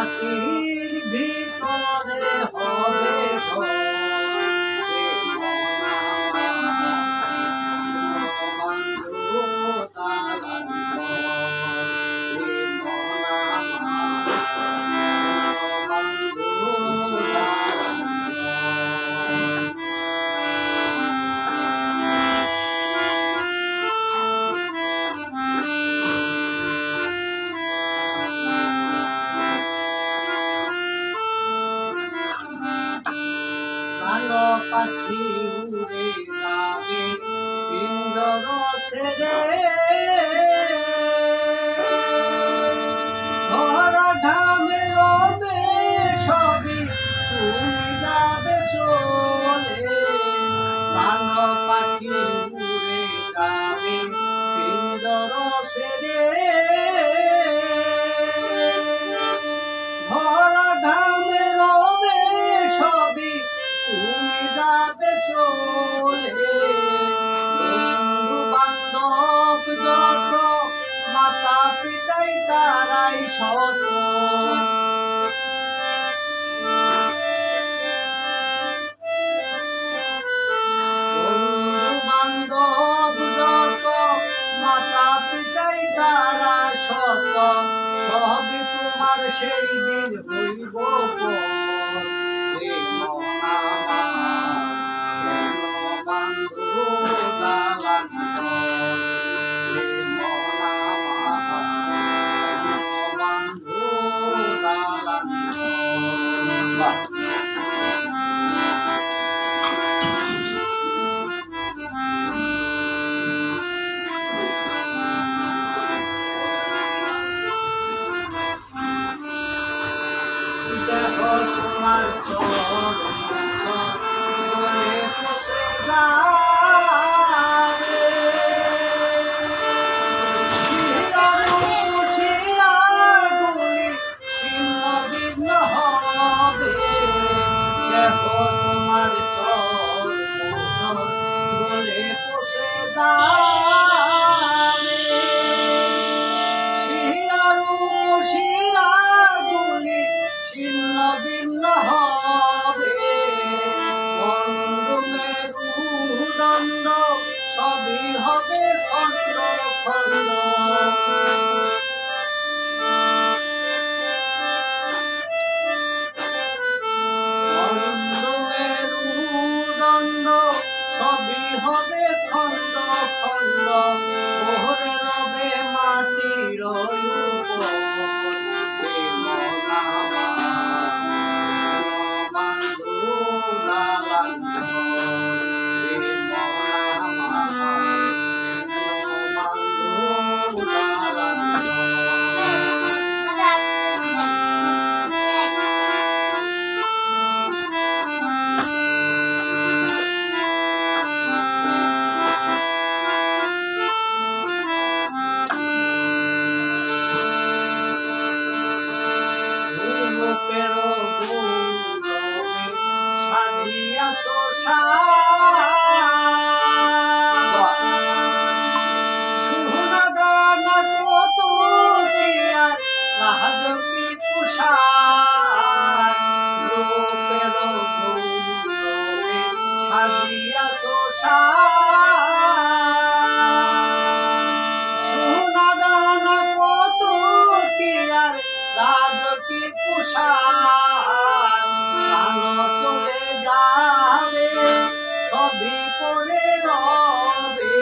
মাটির ভিতরে হবে কালো পাখি উড়ে যাবে পিঞ্জর ছেড়ে ধরা ঘামে রবে সবই তুমি যাবে চলে কালো পাখি উড়ে যাবে পিঞ্জর ছেড়ে ধরা ঘামে রবে সবই তুমি যাবে চলে বন্ধু বান্ধব যত মাতা পিতাই তারাই শত বন্ধু বান্ধব যত মাতা পিতাই তারা শত সবই তোমার সেই দিন হইব দেখো তোমার চরণ বলে বসে যাবে শিরাগুলি ছিন্ন ভিন্ন হবে দেখো তোমার চরণ বলে বসে যাবে শিরাগুলি ছিন্ন ভিন্ন হবে মেরুদণ্ড সবই হবে খণ্ড খণ্ড মেরুদণ্ড সবই হবে খণ্ড খণ্ড ওরে রবে মাটির চলে যাবে সবই পড়ে রবে